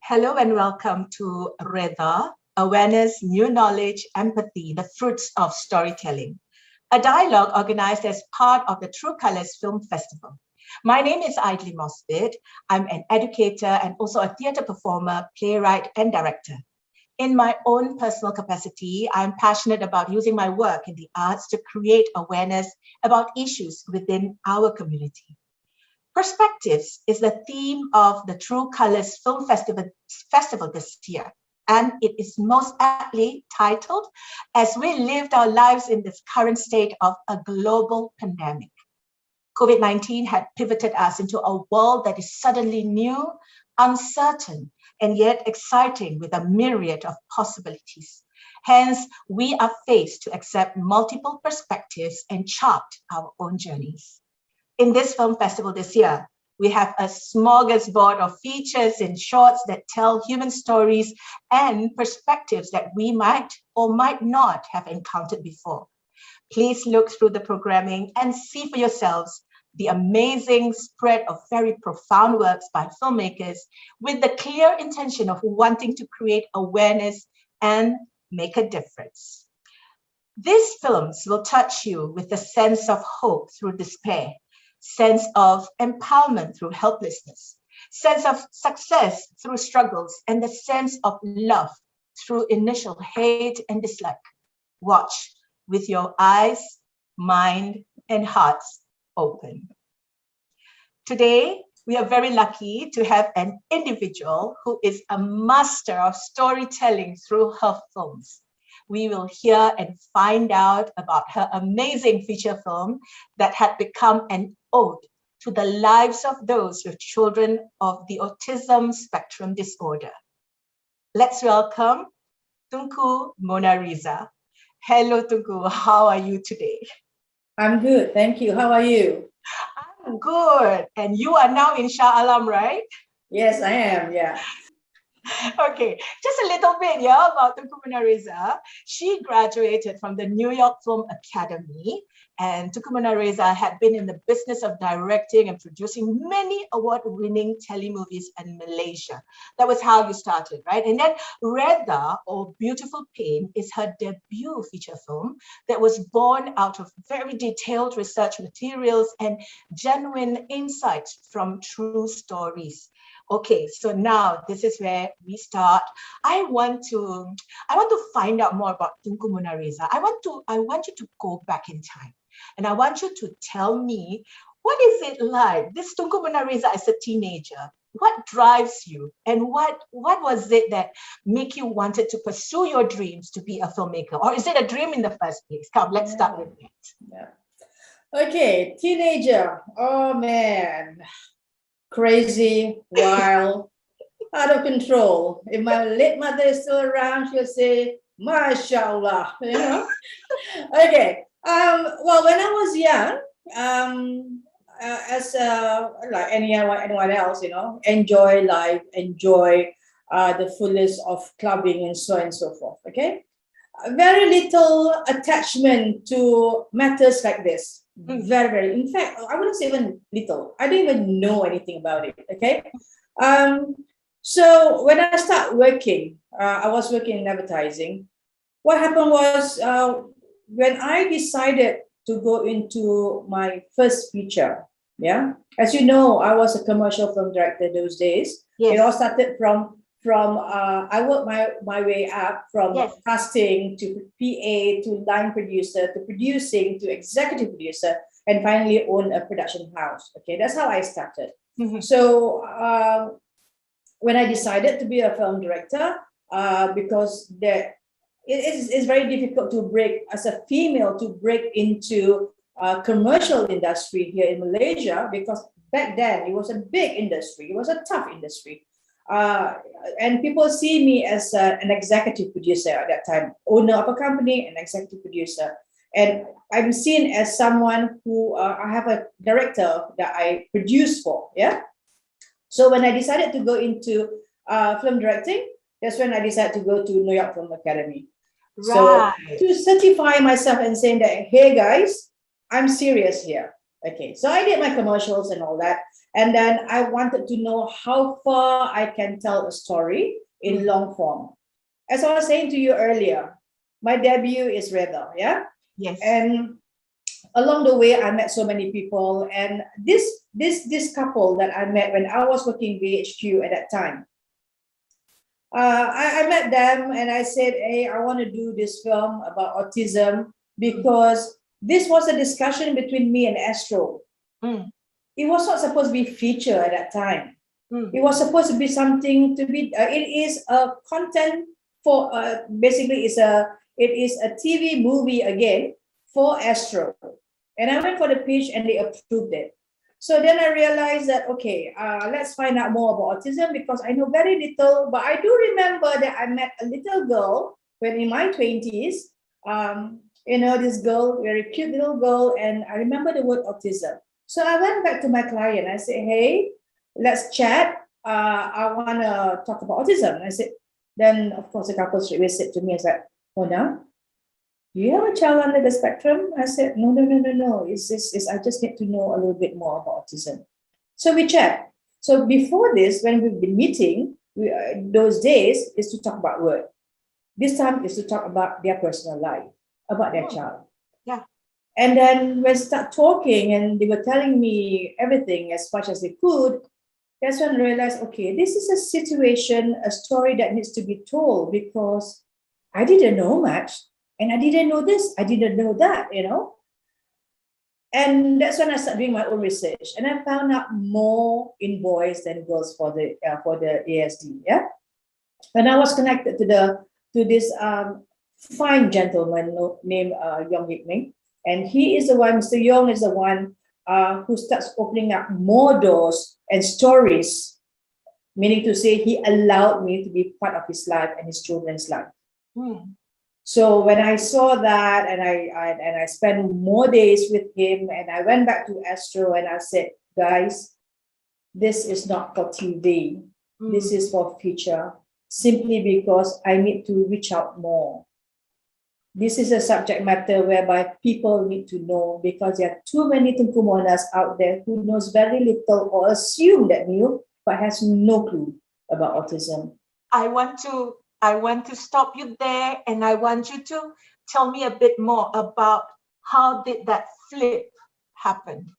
Hello and welcome to Reda, Awareness, New Knowledge, Empathy, the Fruits of Storytelling, a dialogue organized as part of the True Colors Film Festival. My name is Aidli Mosbit. I'm an educator and also a theatre performer, playwright, and director. In my own personal capacity, I'm passionate about using my work in the arts to create awareness about issues within our community. Perspectives is the theme of the True Colors Film Festival this year, and it is most aptly titled As We Lived Our Lives in this Current State of a Global Pandemic. COVID-19 had pivoted us into a world that is suddenly new, uncertain, and yet exciting with a myriad of possibilities. Hence, we are faced to accept multiple perspectives and chart our own journeys. In this film festival this year, we have a smorgasbord of features and shorts that tell human stories and perspectives that we might or might not have encountered before. Please look through the programming and see for yourselves the amazing spread of very profound works by filmmakers with the clear intention of wanting to create awareness and make a difference. These films will touch you with a sense of hope through despair, sense of empowerment through helplessness, sense of success through struggles, and the sense of love through initial hate and dislike. Watch with your eyes, mind, and hearts open. Today, we are very lucky to have an individual who is a master of storytelling through her films. We will hear and find out about her amazing feature film that had become an ode to the lives of those with children of the autism spectrum disorder. Let's welcome Tunku Monariza. Hello, Tunku. How are you today? I'm good, thank you. How are you? I'm good. And you are now in Shah Alam, right? Yes, I am, yeah. Okay, just a little bit, yeah, about Tunku Monariza. She graduated from the New York Film Academy, and Tunku Monariza had been in the business of directing and producing many award-winning telemovies in Malaysia. That was how you started, right? And then Reda, or Beautiful Pain, is her debut feature film that was born out of very detailed research materials and genuine insights from true stories. Okay, so now this is where we start. I want to find out more about Tunku Monariza. I want you to go back in time, and I want you to tell me, what is it like, this Tunku Monariza as a teenager? What drives you, and what was it that make you wanted to pursue your dreams to be a filmmaker, or is it a dream in the first place? Come, let's start with that. Yeah. Okay, teenager. Oh man. Crazy, wild, out of control. If my late mother is still around, she'll say, "Mashallah," you know. Okay. Well, when I was young, as like anyone else, you know, enjoy life, enjoy the fullest of clubbing and so on and so forth. Okay. Very little attachment to matters like this. Very, very. In fact, I wouldn't say even little. I don't even know anything about it. Okay. So when I started working, I was working in advertising. What happened was when I decided to go into my first feature. Yeah, as you know, I was a commercial film director those days. Yes. It all started from I worked my way up from casting to PA to line producer to producing to executive producer and finally own a production house. Okay, that's how I started. Mm-hmm. So when I decided to be a film director, because it's very difficult to break as a female to break into commercial industry here in Malaysia, because back then it was a big industry, it was a tough industry. And people see me as an executive producer at that time, owner of a company and executive producer. And I'm seen as someone who I have a director that I produce for. Yeah. So when I decided to go into film directing, that's when I decided to go to New York Film Academy. Right. So to certify myself and saying that, hey guys, I'm serious here. Okay, so I did my commercials and all that. And then I wanted to know how far I can tell a story in long form. As I was saying to you earlier, my debut is Rebel, yeah? Yes. And along the way, I met so many people. And this couple that I met when I was working VHQ at that time, I met them and I said, hey, I want to do this film about autism because this was a discussion between me and Astro. It was not supposed to be feature at that time. It was supposed to be something to be. It is a content for basically it is a TV movie again for Astro, and I went for the pitch and they approved it. So then I realized that okay, let's find out more about autism because I know very little, but I do remember that I met a little girl when in my 20s. This girl, very cute little girl, and I remember the word autism. So I went back to my client. I said, hey, let's chat. I want to talk about autism. I said, then of course the couple straight away said to me, I said, Mona, do you have a child under the spectrum? I said, no. It's I just need to know a little bit more about autism. So we chat. So before this, when we've been meeting, those days is to talk about work. This time is to talk about their personal life, about their child. Yeah. And then when we start talking and they were telling me everything as much as they could, that's when I realized, okay, this is a situation, a story that needs to be told because I didn't know much and I didn't know this, I didn't know that, And that's when I started doing my own research and I found out more in boys than girls for the ASD, yeah. And I was connected to this fine gentleman named Yong Yik Ming. And he is the one, Mr. Yong is the one who starts opening up more doors and stories, meaning to say he allowed me to be part of his life and his children's life. So when I saw that and I spent more days with him and I went back to Astro and I said, guys, this is not for TV. This is for future, simply because I need to reach out more. This is a subject matter whereby people need to know because there are too many Tunku Monas out there who knows very little or assume that knew, but has no clue about autism. I want to stop you there and I want you to tell me a bit more about how did that flip happen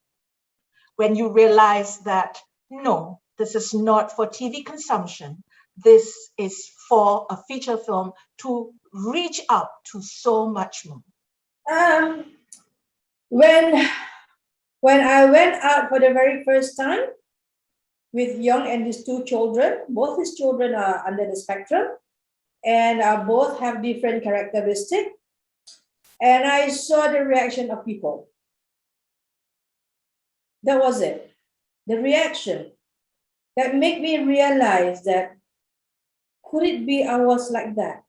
when you realized that, no, this is not for TV consumption. This is for a feature film to reach out to so much more. When I went out for the very first time with Young and his two children, both his children are under the spectrum and both have different characteristics. And I saw the reaction of people. That was it. The reaction that made me realize that could it be I was like that?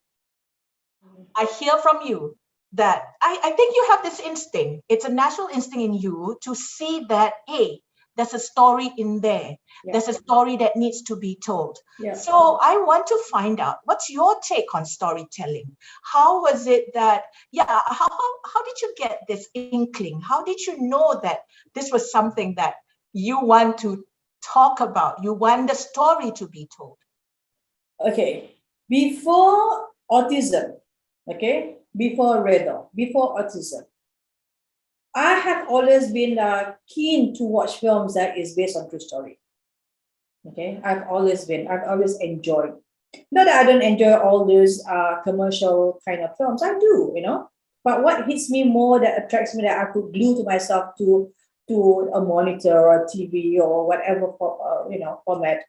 I hear from you that I think you have this instinct. It's a natural instinct in you to see that, hey, there's a story in there. Yeah. There's a story that needs to be told. Yeah. So I want to find out, what's your take on storytelling? How was it that, how did you get this inkling? How did you know that this was something that you want to talk about? You want the story to be told? Okay, before autism, before Redo, before autism, I have always been keen to watch films that is based on true story. Okay, I've always enjoyed. Not that I don't enjoy all those commercial kind of films. I do, But what hits me more, that attracts me, that I could glue to myself to a monitor or a TV or whatever format,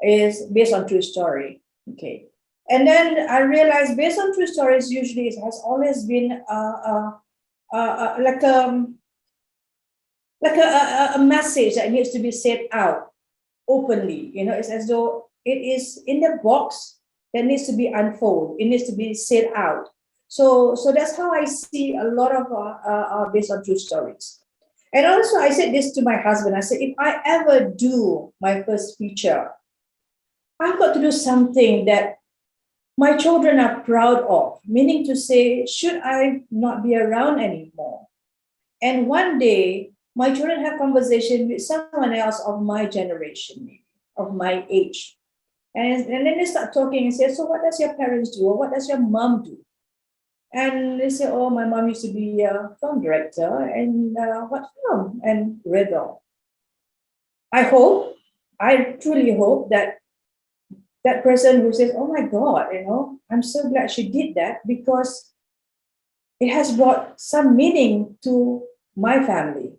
is based on true story. Okay, and then I realized based on true stories usually it has always been like a message that needs to be said out openly. It's as though it is in the box that needs to be unfolded. It needs to be said out. So that's how I see a lot of based on true stories. And also I said this to my husband. I said, if I ever do my first feature, I've got to do something that my children are proud of, meaning to say, should I not be around anymore? And one day, my children have conversation with someone else of my generation, of my age. And then they start talking and say, so what does your parents do? Or what does your mom do? And they say, oh, my mom used to be a film director. And what film? And Redha. I truly hope that that person who says, oh my God, I'm so glad she did that, because it has brought some meaning to my family.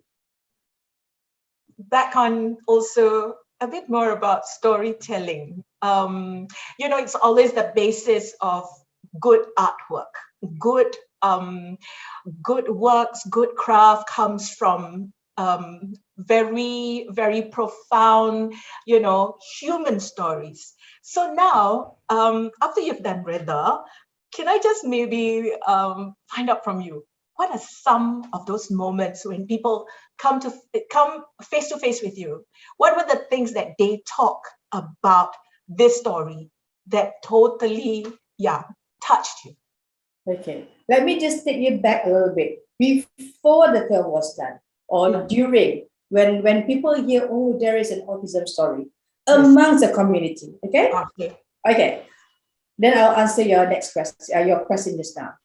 Back on also a bit more about storytelling. It's always the basis of good artwork. Good works, good craft comes from very, very profound, human stories. So now, after you've done Redha, can I just maybe find out from you, what are some of those moments when people come face to face with you? What were the things that they talk about this story that totally, touched you? Okay, let me just take you back a little bit. Before the film was done, or during, when people hear, oh, there is an autism story amongst the community, okay? Okay, then I'll answer your next question, your question just now.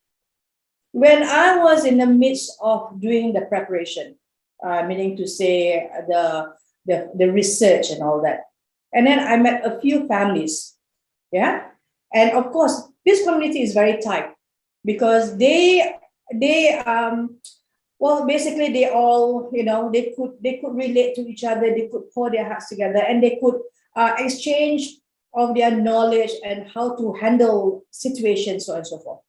When I was in the midst of doing the preparation, meaning to say the research and all that, and then I met a few families, and of course this community is very tight, because they basically they all, they could relate to each other, they could pour their hearts together, and they could exchange of their knowledge and how to handle situations, so on and so forth.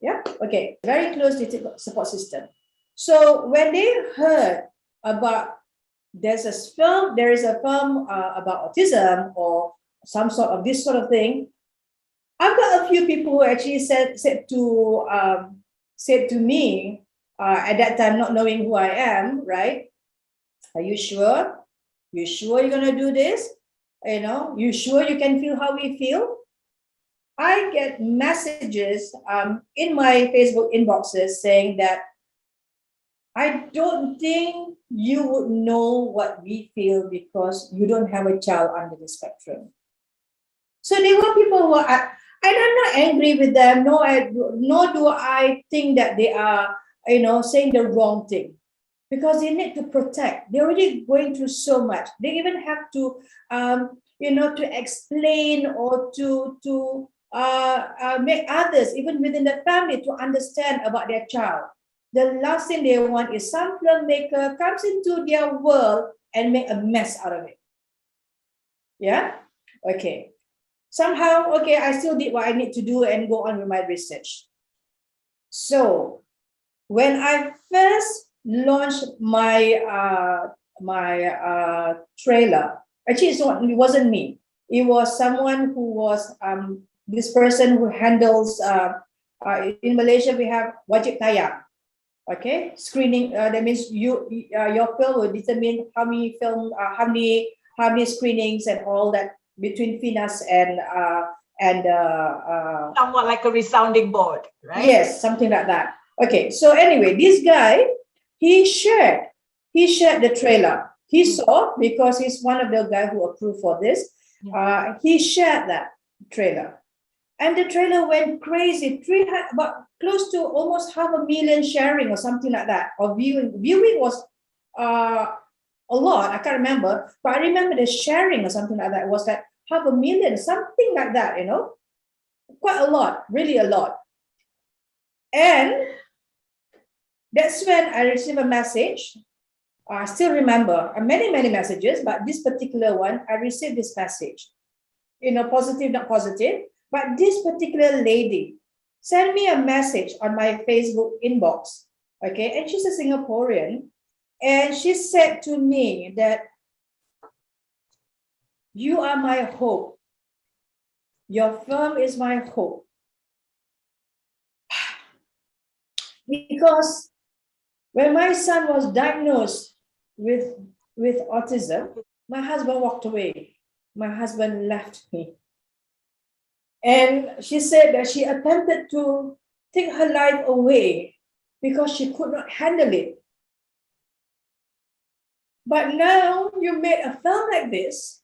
Okay, very close support system. So when they heard about there is a film about autism or some sort of this sort of thing, I've got a few people who actually said to me at that time, not knowing who I am, right? Are you sure? You sure you're gonna do this? You sure you can feel how we feel? I get messages in my Facebook inboxes saying that I don't think you would know what we feel because you don't have a child under the spectrum. So there were people who are, and I'm not angry with them, nor do I think that they are, saying the wrong thing, because they need to protect. They're already going through so much. They even have to, to explain or to make others, even within the family, to understand about their child. The last thing they want is some filmmaker comes into their world and make a mess out of it. Yeah? Okay. Somehow, okay, I still did what I need to do and go on with my research. So when I first launched my trailer, actually it wasn't me. It was someone who was this person who handles in Malaysia we have wajib tayang. Okay, screening. That means your film will determine how many screenings and all that between FINAS and somewhat like a resounding board, right? Yes, something like that. Okay, so anyway, this guy, he shared the trailer. He saw, because he's one of the guys who approved for this. He shared that trailer, and the trailer went crazy. About close to almost 500,000 sharing or something like that, or viewing. Viewing was a lot. I can't remember, but I remember the sharing or something like that was like 500,000, something like that. Quite a lot, really a lot. And that's when I received a message. I still remember many messages, but this particular one, I received this message. Positive, not positive, but this particular lady sent me a message on my Facebook inbox. Okay, and she's a Singaporean, and she said to me that you are my hope. Your film is my hope. Because when my son was diagnosed with autism, my husband walked away. My husband left me. And she said that she attempted to take her life away because she could not handle it. But now you made a film like this.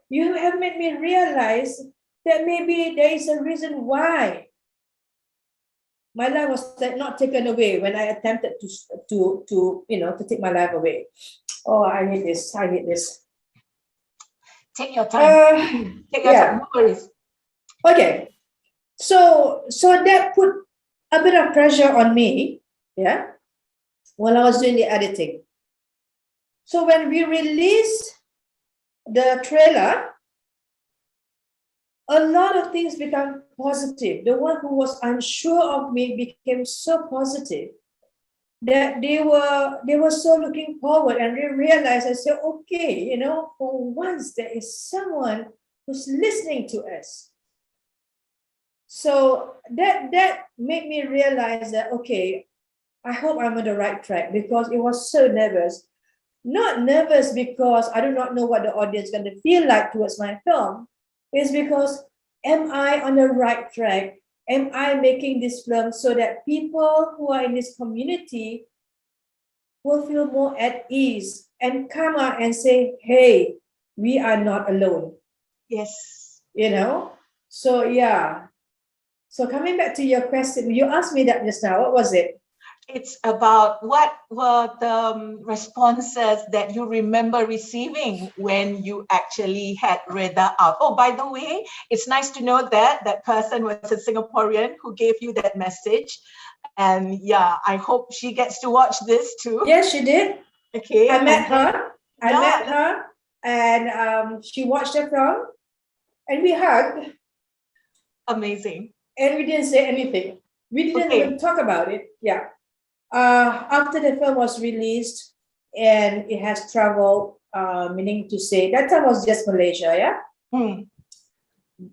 You have made me realize that maybe there is a reason why my life was not taken away when I attempted to take my life away. Oh, I hate this. I hate this. Take your time. Take your time. No worries. Okay. So that put a bit of pressure on me, yeah, while I was doing the editing. So when we released the trailer, a lot of things become positive. The one who was unsure of me became so positive that they were so looking forward, and they realized, I said, okay, for once there is someone who's listening to us. So that made me realize that, okay, I hope I'm on the right track, because it was so nervous. Not nervous because I do not know what the audience is going to feel like towards my film. It's because, am I on the right track? Am I making this film so that people who are in this community will feel more at ease and come out and say, hey, we are not alone. Yes. So yeah. So coming back to your question, you asked me that just now. What was it? It's about what were the responses that you remember receiving when you actually had Reda out. Oh, by the way, it's nice to know that that person was a Singaporean who gave you that message. And yeah, I hope she gets to watch this too. Yes, she did. Okay. I met her. I met her, and she watched the film, and we hugged. Amazing. And we didn't say anything. We didn't even talk about it. Yeah. After the film was released and it has traveled, meaning to say that time was just Malaysia, yeah.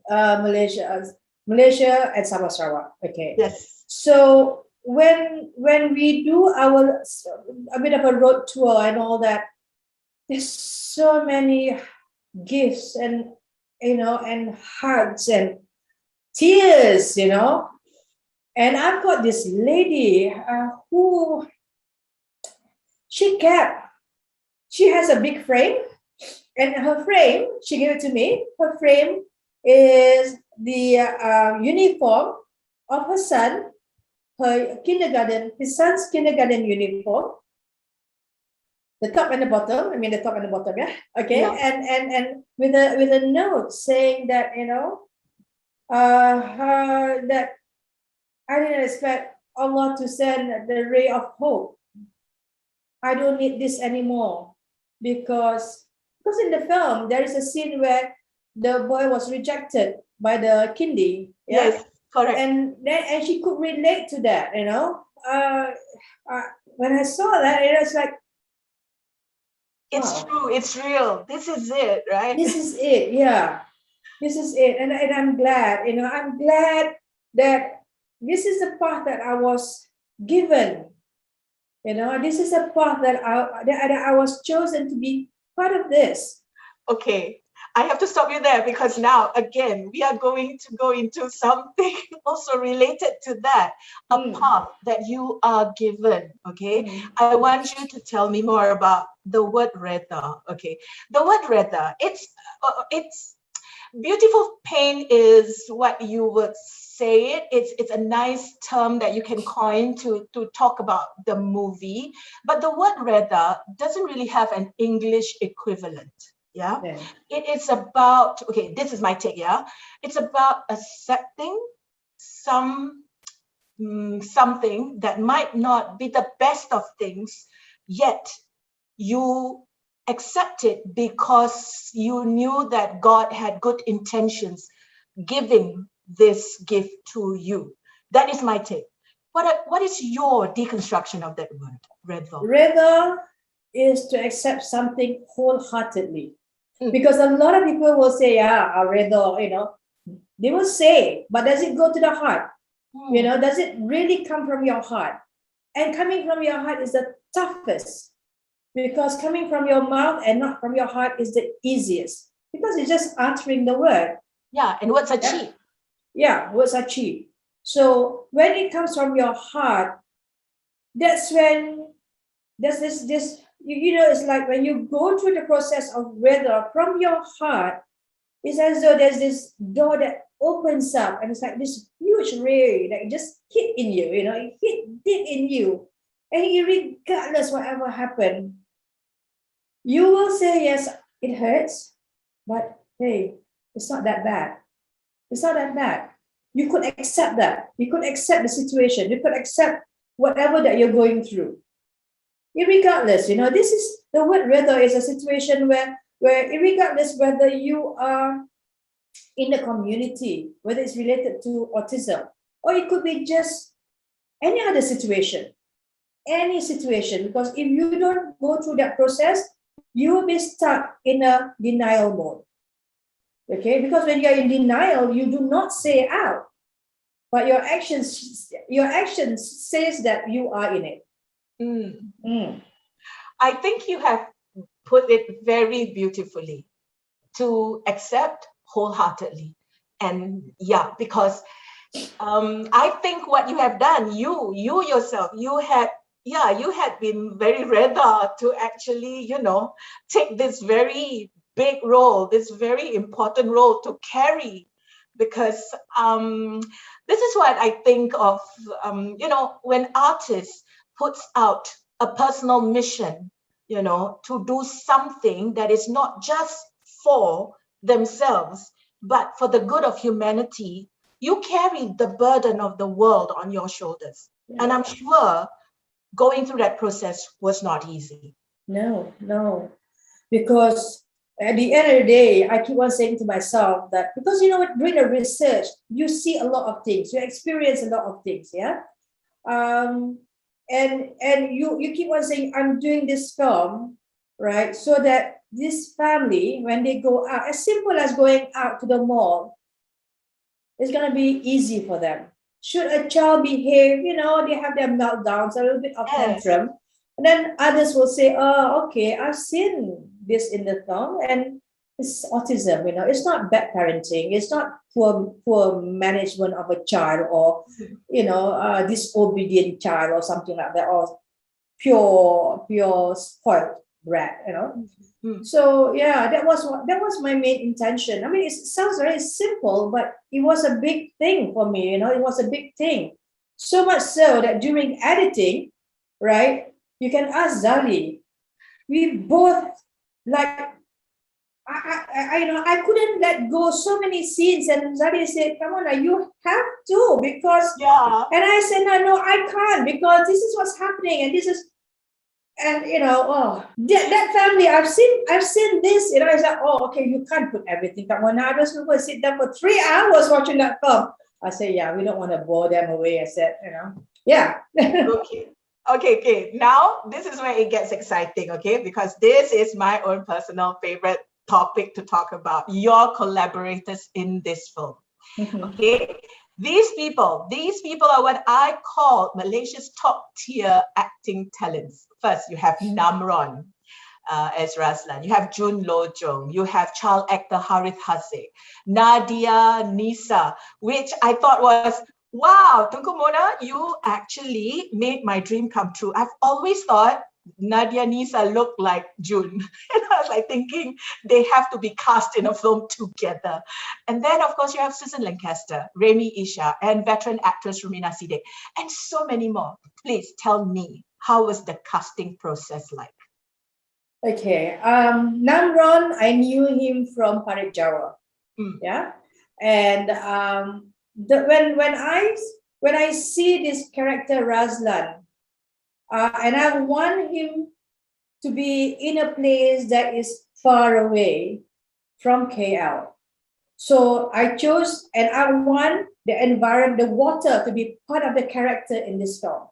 Malaysia and Sabah Sarawak. Okay. Yes. So when we do a bit of a road tour and all that, there's so many gifts and and hugs and tears, and I've got this lady who she has a big frame, and her frame, she gave it to me. Her frame is the uniform of her son, his son's kindergarten uniform. The top and the bottom, yeah. Okay, yeah. And with a note saying that, that I didn't expect Allah to send the ray of hope. I don't need this anymore, because in the film there is a scene where the boy was rejected by the kindy. Yeah? Yes, correct. And she could relate to that. When I saw that, it was like, it's true, it's real. This is it, right? This is it, yeah. This is it, and I'm glad. I'm glad that this is the path that I was given. This is a path that I was chosen to be part of this. Okay, I have to stop you there, because now, again, we are going to go into something also related to that, a path that you are given, okay? I want you to tell me more about the word Reda, okay? The word Reda, it's beautiful pain is what you would say it. It's a nice term that you can coin to talk about the movie, but the word Reda doesn't really have an English equivalent. Yeah. It's about, okay, this is my take, yeah. It's about accepting something that might not be the best of things, yet you accept it because you knew that God had good intentions giving this gift to you. That is my take. What is your deconstruction of that word, Reda? Reda is to accept something wholeheartedly. Because a lot of people will say, yeah, Reda, they will say, but does it go to the heart? Does it really come from your heart? And coming from your heart is the toughest, because coming from your mouth and not from your heart is the easiest, because it's just uttering the word. Yeah, and words are cheap. Yeah, words are cheap. So when it comes from your heart, that's when there's this you know, it's like when you go through the process of weather from your heart, it's as though there's this door that opens up, and it's like this huge ray that just hit in you, you know, it hit deep in you. And regardless whatever happened, you will say, yes, it hurts, but hey, it's not that bad. It's not that bad. You could accept that. You could accept the situation. You could accept whatever that you're going through. Irregardless, you know, this is the word rather is a situation where irregardless whether you are in the community, whether it's related to autism, or it could be just any other situation, because if you don't go through that process, you will be stuck in a denial mode. Okay, because when you're in denial, you do not say out, but your actions says that you are in it. I think you have put it very beautifully, to accept wholeheartedly. And yeah, because I think what you have done, you yourself, you had been very ready to actually, you know, take this very big role, this very important role to carry, because this is what I think of, you know, when artists puts out a personal mission, you know, to do something that is not just for themselves, but for the good of humanity, you carry the burden of the world on your shoulders. Yeah. And I'm sure going through that process was not easy. No, because at the end of the day, I keep on saying to myself that, because you know what, doing the research, you see a lot of things, you experience a lot of things, yeah. And you keep on saying, I'm doing this film, right, so that this family, when they go out, as simple as going out to the mall, it's going to be easy for them. Should a child behave, you know, they have their meltdowns, a little bit of tantrum, and then others will say, oh, okay, I've seen this in the film, and it's autism, you know, it's not bad parenting, it's not poor management of a child, or, you know, disobedient child or something like that, or pure spoiled brat, you know. So yeah, that was my main intention. I mean, it sounds very simple, but it was a big thing for me, you know, it was a big thing. So much so that during editing, right, you can ask Zali, we both, like, I you know, I couldn't let go so many scenes, and Zali said, come on, you have to, because and I said, no, I can't, because this is what's happening, and this is, and you know, that family, I've seen this, you know. I said, oh, okay, you can't put everything. Come on, I was going to sit down for 3 hours watching that film. I said, yeah, we don't want to bore them away. I said, you know, yeah. Okay. Now this is where it gets exciting, okay? Because this is my own personal favorite topic to talk about, your collaborators in this film. Okay. These people are what I call Malaysia's top tier acting talents. First, you have Namron as Razlan. You have Jun Lo Jong. You have child actor Harith Haziq. Nadia Nisa, which I thought was, wow, Tunku Mona, you actually made my dream come true. I've always thought Nadia Nisa looked like Jun. And I was like thinking they have to be cast in a film together. And then, of course, you have Susan Lancaster, Remy Isha, and veteran actress Rumina Siddiq, and so many more. Please tell me, how was the casting process like? Okay, Namron, I knew him from Parit Jawa. Yeah, and when I see this character Razlan, and I want him to be in a place that is far away from KL. So I chose, and I want the environment, the water, to be part of the character in this film.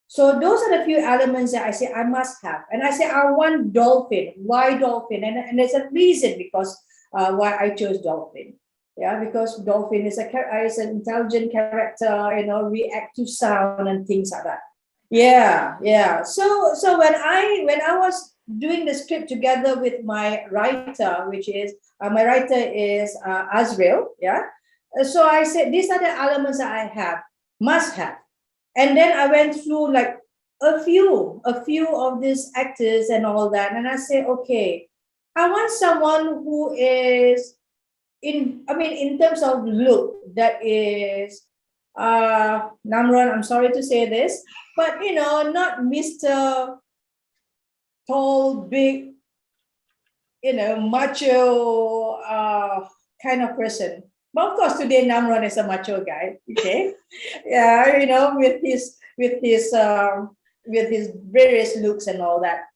So those are the few elements that I say I must have. And I say I want dolphin. Why dolphin? And there's a reason because why I chose dolphin. Yeah, because dolphin is an intelligent character, you know, react to sound and things like that. Yeah. So when I was doing the script together with my writer, which is my writer is Azrael. Yeah. So I said these are the elements that I must have. And then I went through like a few of these actors and all that, and I say, okay, I want someone who is in terms of look, that is Namron, I'm sorry to say this, but not Mr. Tall, big, macho kind of person. But of course, today Namron is a macho guy. Okay, yeah, with his various looks and all that.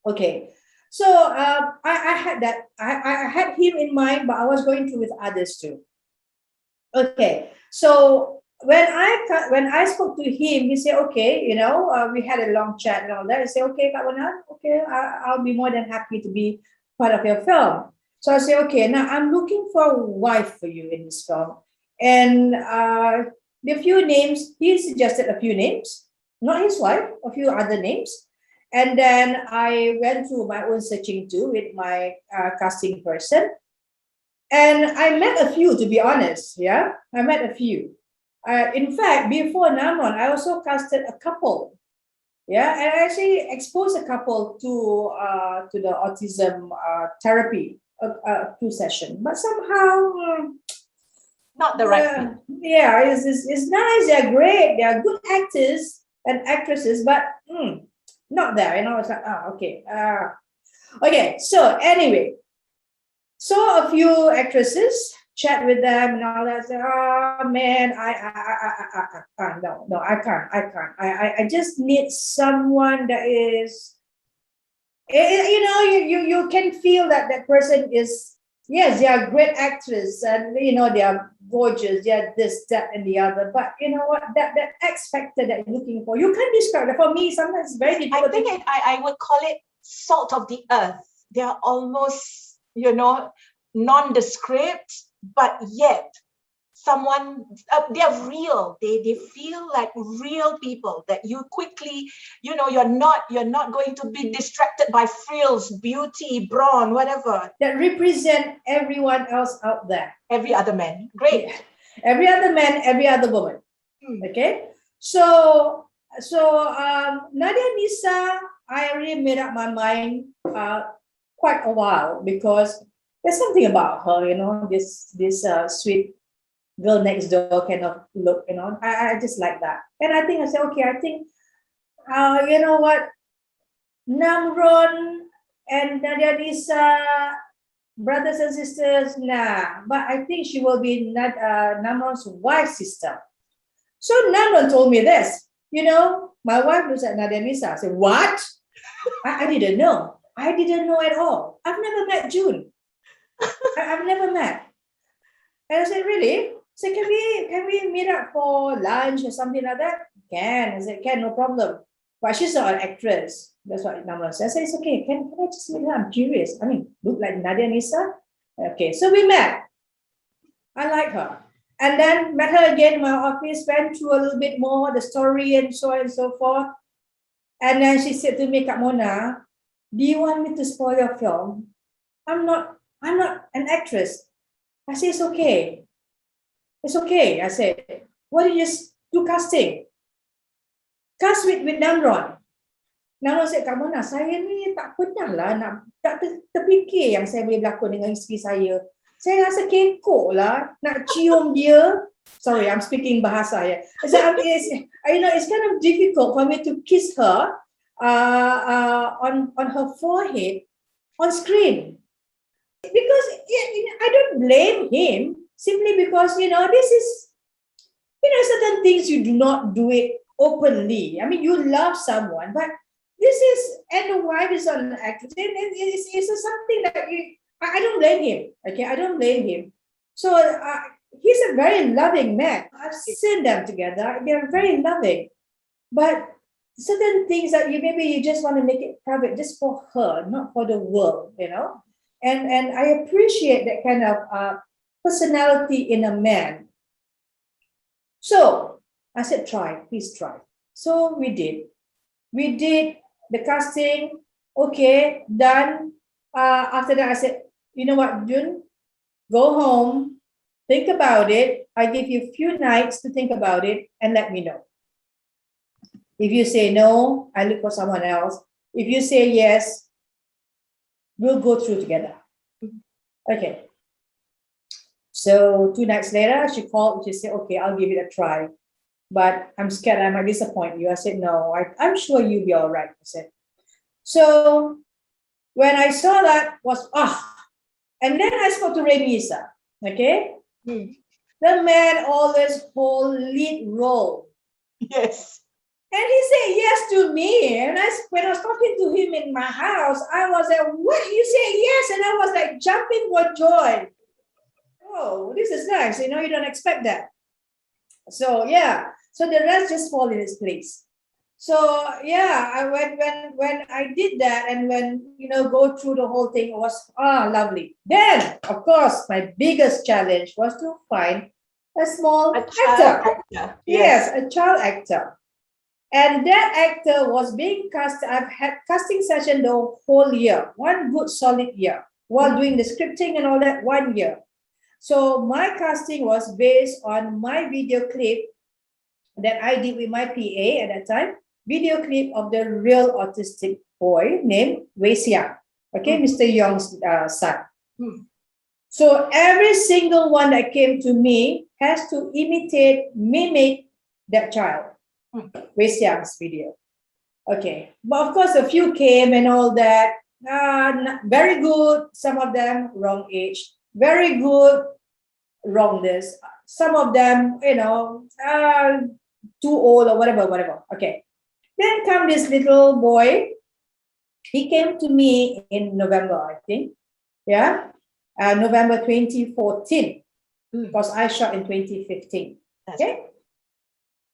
Okay, so I had that. I had him in mind, but I was going through with others too. Okay, so when I spoke to him, he said, okay, we had a long chat and all that. I said, okay, Kak Wanan, okay, I'll be more than happy to be part of your film. So I said, okay, now I'm looking for a wife for you in this film. And the few names, he suggested a few names, not his wife, a few other names. And then I went through my own searching too with my casting person. And I met a few, to be honest. Yeah, I met a few. In fact, before Namron, I also casted a couple. Yeah, and I actually exposed a couple to the autism therapy 2 session. But somehow, not the right fit. Yeah, it's nice. They're great. They are good actors and actresses, but not there. It's like, okay. Okay. So anyway. Saw a few actresses, chat with them and all that. Say, oh man, no, I can't. I just need someone that is, you can feel that person is, yes, they are great actors and they are gorgeous, they are this, that, and the other. But you know what? That X factor that you're looking for, you can't describe it. For me, sometimes it's very difficult. I think I would call it salt of the earth. They are almost, nondescript, but yet someone, they're real. They feel like real people that you quickly, you're not going to be distracted by frills, beauty, brawn, whatever. That represent everyone else out there. Every other man. Great. Yeah. Every other man, every other woman. Okay. So Nadia Nisa, I already made up my mind quite a while, because there's something about her, this sweet girl next door kind of look, I just like that. And I said, okay, I think, you know what, Namron and Nadia Nisa, brothers and sisters, nah, but I think she will be Namron's wife's sister. So Namron told me this, my wife looks at Nadia Nisa. I said, what? I didn't know. I didn't know at all. I've never met June. I've never met. And I said, really? So can we meet up for lunch or something like that? Can. I said, can, no problem. But she's not an actress. That's what Namron said. I said, it's okay. Can I just meet her? I'm curious. Look like Nadia Nisa. Okay, so we met. I like her. And then met her again in my office, went through a little bit more, the story and so on and so forth. And then she said to me, Kak Mona, do you want me to spoil your film? I'm not an actress. I said, it's okay. It's okay. I said, why don't you just do casting? Cast with Namron. Namron said, Kak Mona, saya ni tak pernah lah tak terfikir yang saya boleh berlakon dengan isteri saya. Saya rasa kekok lah nak cium dia. Sorry, I'm speaking bahasa. Yeah. It's kind of difficult for me to kiss her on her forehead on screen. Because I don't blame him, simply because this is certain things you do not do it openly. You love someone, but this is, and the wife is an actress, and it's something that I don't blame him. Okay, I don't blame him. So he's a very loving man. I've seen them together. They're very loving, but certain things that maybe you just want to make it private, just for her, not for the world. And I appreciate that kind of personality in a man. So I said, please try. So we did the casting. Okay, done. After that, I said, you know what, June, go home, think about it. I give you a few nights to think about it and let me know. If you say no, I look for someone else. If you say yes, we'll go through together. Okay. So 2 nights later, she called. She said, okay, I'll give it a try. But I'm scared I might disappoint you. I said, no, I'm sure you'll be all right. I said. So when I saw that was, and then I spoke to Remisa, okay? The man always hold lead role. Yes. And he said yes to me. And when I was talking to him in my house, I was like, what? You say yes? And I was like jumping for joy. Oh, this is nice. You don't expect that. So yeah. So the rest just fall in its place. So yeah, when I did that and when go through the whole thing, it was lovely. Then of course my biggest challenge was to find a small actor. Yes, a child actor. And that actor was being cast. I've had casting session the whole year, one good solid year, while doing the scripting and all that, 1 year. So my casting was based on my video clip that I did with my PA at that time, video clip of the real autistic boy named Wei Xiang, okay, Mr. Yong's son. So every single one that came to me has to mimic that child, Wei Xiang's video. Okay, but of course a few came and all that, very good, some of them wrong age, very good, wrong this, some of them, too old or whatever. Okay. Then come this little boy. He came to me in November, I think. Yeah. November 2014. Because I shot in 2015. Okay.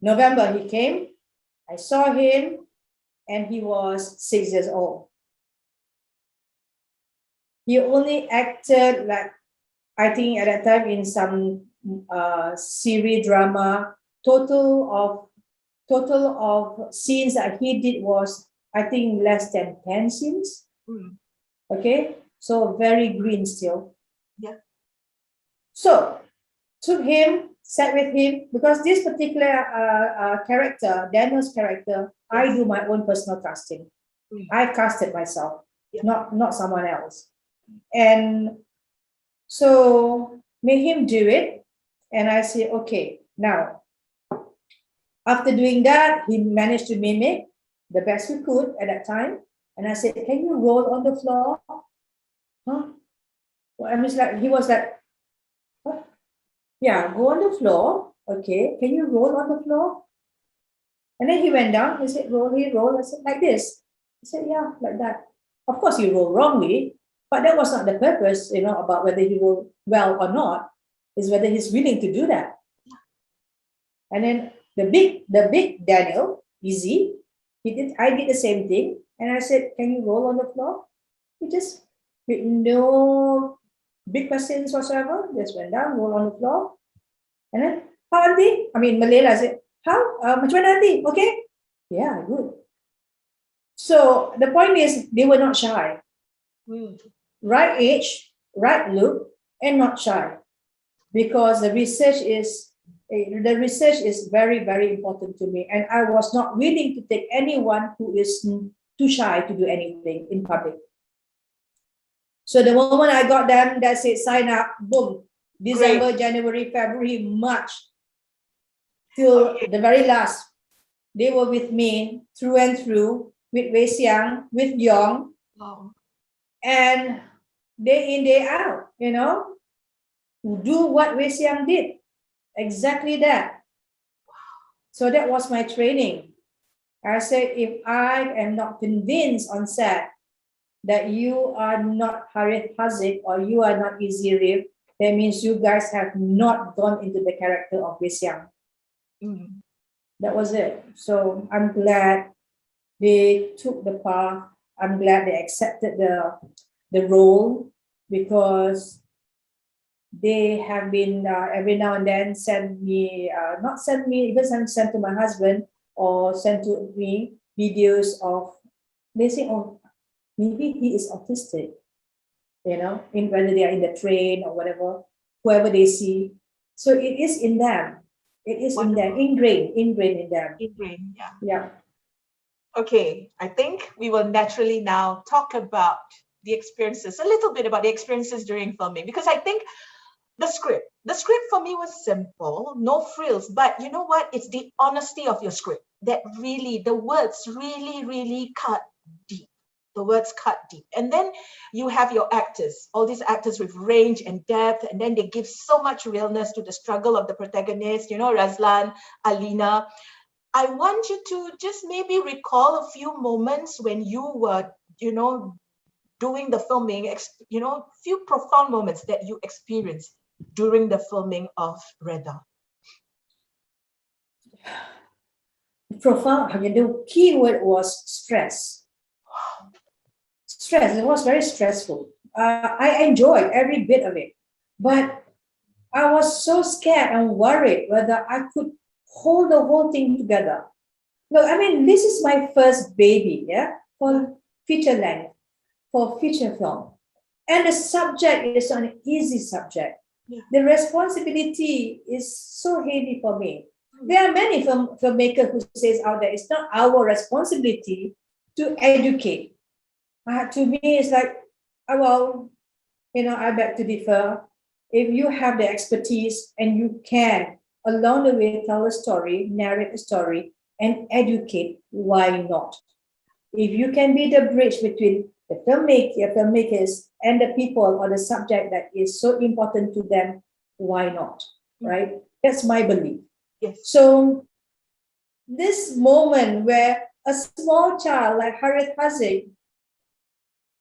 November he came. I saw him and he was 6 years old. He only acted like, I think at that time in some series drama. Total of scenes that he did was, I think, less than 10 scenes. Okay, so very green still. Yeah. So took him, sat with him, because this particular character, Daniel's character, I do my own personal casting. I casted myself, not someone else. And so made him do it, and I said, okay, now. After doing that, he managed to mimic the best we could at that time. And I said, can you roll on the floor? Huh? Well, he was like, what? Yeah, go on the floor. Okay, can you roll on the floor? And then he went down. He said, roll. I said, like this. He said, yeah, like that. Of course, he rolled wrongly, but that was not the purpose, about whether he rolled well or not. Is whether he's willing to do that. And then the big Daniel, easy. I did the same thing. And I said, can you roll on the floor? He just, with no big questions whatsoever, just went down, roll on the floor. And then, how auntie? I mean, Malay, I said, how? Macam mana auntie? Okay? Yeah, good. So the point is, they were not shy. Right age, right look, and not shy. Because the research is very, very important to me. And I was not willing to take anyone who is too shy to do anything in public. So the moment I got them, that's it, sign up, boom. December, January, February, March, till the very last. They were with me through and through, with Wei Xiang, with Yong. Wow. And day in, day out, do what Wei Xiang did. Exactly that. So that was my training. I said, if I am not convinced on set that you are not Harith Haziq or you are not Easy Rif, that means you guys have not gone into the character of Wei Xiang. That was it. So I'm glad they took the path. I'm glad they accepted the role, because they have been every now and then even send to my husband or send to me videos of, they say, oh, maybe he is autistic, in whether they are in the train or whatever, whoever they see. So it is in them. It is in them, ingrained in them. Ingrained, yeah. Yeah. Okay, I think we will naturally now talk about the experiences, a little bit about the experiences during filming, because I think the script for me was simple, no frills, but you know what? It's the honesty of your script that really, the words really, really cut deep. The words cut deep. And then you have your actors, all these actors with range and depth, and then they give so much realness to the struggle of the protagonist, you know, Razlan, Alina. I want you to just maybe recall a few moments when you were, you know, doing the filming, you know, few profound moments that you experienced during the filming of Reda. Profound. I mean, the key word was stress. Stress. It was very stressful. I enjoyed every bit of it, but I was so scared and worried whether I could hold the whole thing together. Look, I mean, this is my first baby, yeah, for feature length, for feature film. And the subject is an easy subject. Yeah. The responsibility is so heavy for me. There are many filmmakers who says out there, it's not our responsibility to educate. To me, it's like, well, you know, I beg to differ. If you have the expertise and you can, along the way, tell a story, narrate a story, and educate, why not? If you can be the bridge between the filmmakers and the people or the subject that is so important to them, why not? Right? That's my belief. Yes. So this moment where a small child like Harith Haziq,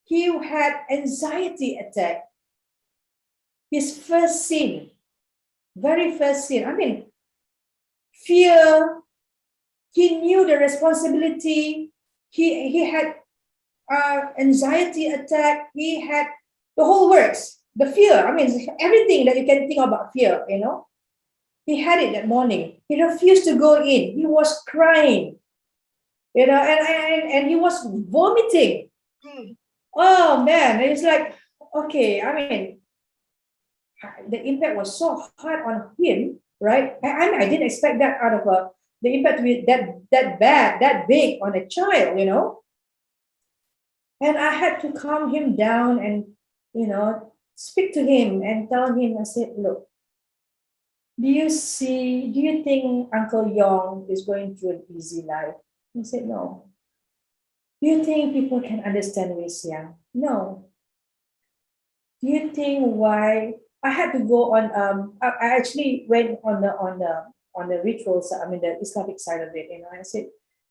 he had anxiety attack. His first scene, very first scene. I mean, fear. He knew the responsibility. He had anxiety attack. He had the whole works. The fear. I mean, everything that you can think about fear. You know, he had it that morning. He refused to go in. He was crying. You know, and he was vomiting. Oh man, it's like, okay. I mean, the impact was so hard on him, right? I didn't expect that out of the impact to be that bad, that big on a child, you know. And I had to calm him down and, you know, speak to him and tell him. I said, look, do you think Uncle Yong is going through an easy life? He said, no. Do you think people can understand Wei Xiang? No. Do you think why I had to go on? I actually went on the rituals. I mean, the Islamic side of it. You know, I said,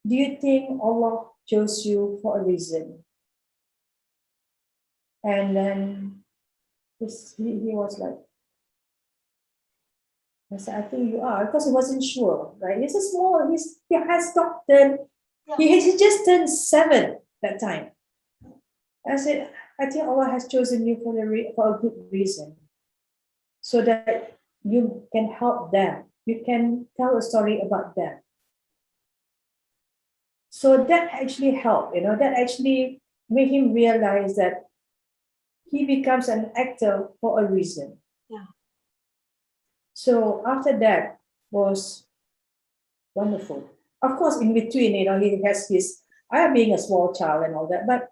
do you think Allah chose you for a reason? And then he was like, I said, I think you are, because he wasn't sure, right? He has doctored. He just turned 7 that time. I said, I think Allah has chosen you for a good reason, so that you can help them. You can tell a story about them. So that actually helped, you know, that actually made him realize that he becomes an actor for a reason. Yeah. So after that was wonderful. Of course, in between, you know, he has his, I am being a small child and all that, but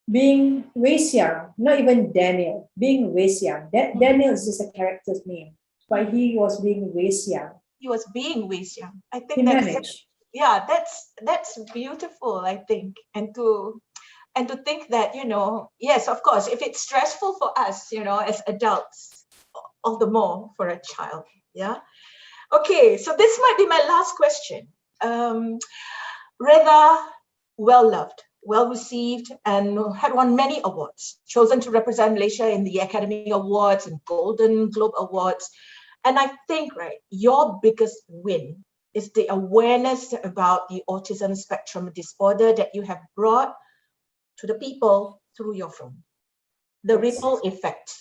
being Wei Xiang, not even Daniel, being Wei Xiang. Daniel is just a character's name, but he was being Wei Xiang. He was being Wei Xiang. I think that's beautiful, I think. And to think that, you know, yes, of course, if it's stressful for us, you know, as adults, all the more for a child. Yeah. Okay, so this might be my last question. Reda, well loved, well received, and had won many awards, chosen to represent Malaysia in the Academy Awards and Golden Globe Awards. And I think, right, your biggest win is the awareness about the autism spectrum disorder that you have brought to the people through your film. The ripple effect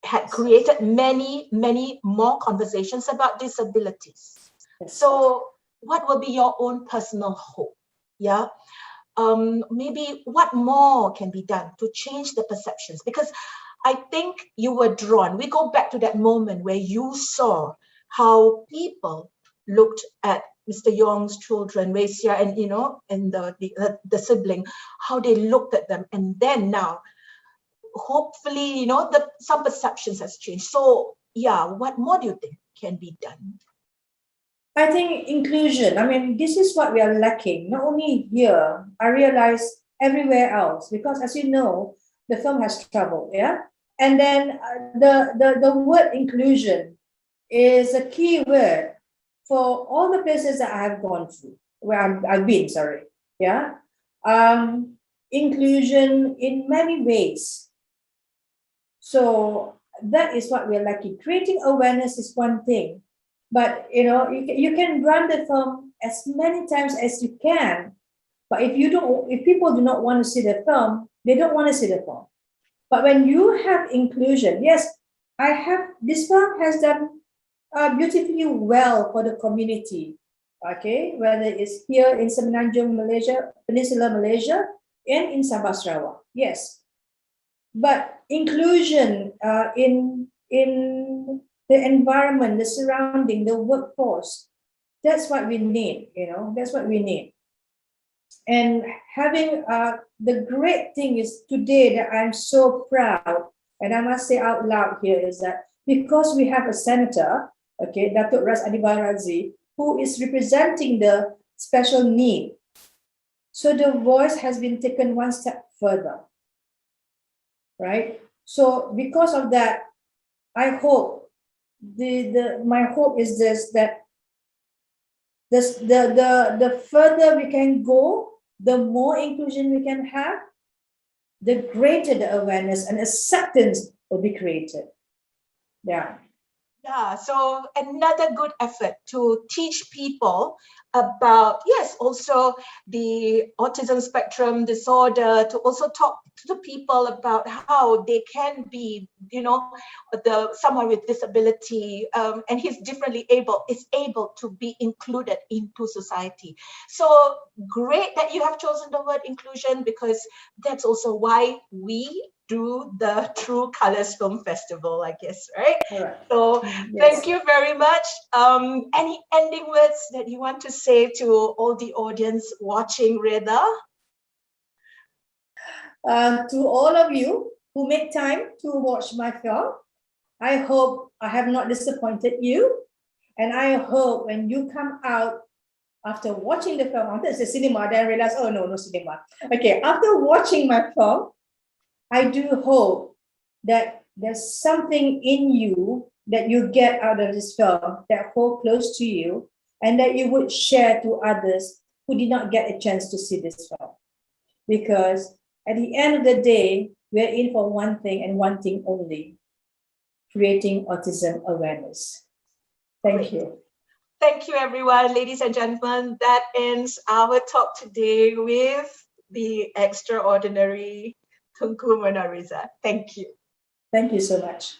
had created many, many more conversations about disabilities. So what will be your own personal hope? Yeah. Maybe what more can be done to change the perceptions? Because I think you were drawn. We go back to that moment where you saw how people looked at Mr. Yong's children, Wei Xia, and and the sibling, how they looked at them, and then now, hopefully, some perceptions has changed. So yeah, what more do you think can be done? I think inclusion. I mean, this is what we are lacking. Not only here, I realize everywhere else, because as you know, the film has trouble. Yeah, and then the word inclusion is a key word for all the places that I have gone through, where I've been. Sorry. Yeah, inclusion in many ways. So that is what we're lacking. Creating awareness is one thing, but you can run the film as many times as you can. But if people do not want to see the film, they don't want to see the film. But when you have inclusion, yes, this film has done beautifully well for the community. Okay, whether it's here in Semenanjung, Malaysia, Peninsular Malaysia, and in Sabah, Sarawak. Yes, but inclusion in the environment, the surrounding, the workforce, that's what we need. That's what we need. And having the great thing is today that I'm so proud, and I must say out loud here, is that because we have a senator, okay, Datuk Ras Adiba Razi, who is representing the special need. So the voice has been taken one step further, right? So because of that, I hope my hope is this, that the further we can go, the more inclusion we can have, the greater the awareness and acceptance will be created. Yeah. Yeah, so another good effort to teach people about, yes, also the autism spectrum disorder, to also talk to the people about how they can be, someone with disability, and is able to be included into society. So great that you have chosen the word inclusion, because that's also why we do the True Colors Film Festival, I guess, right? Right. So yes. Thank you very much. Any ending words that you want to say to all the audience watching, Reda? To all of you who make time to watch my film, I hope I have not disappointed you. And I hope when you come out after watching the film, after it's a cinema, then I realize, oh no cinema. Okay, after watching my film, I do hope that there's something in you that you get out of this film that hold close to you, and that you would share to others who did not get a chance to see this film. Because at the end of the day, we're in for one thing and one thing only: creating autism awareness. Thank you. Thank you, everyone. Ladies and gentlemen, that ends our talk today with the extraordinary Tunku Mona Riza. Thank you. Thank you so much.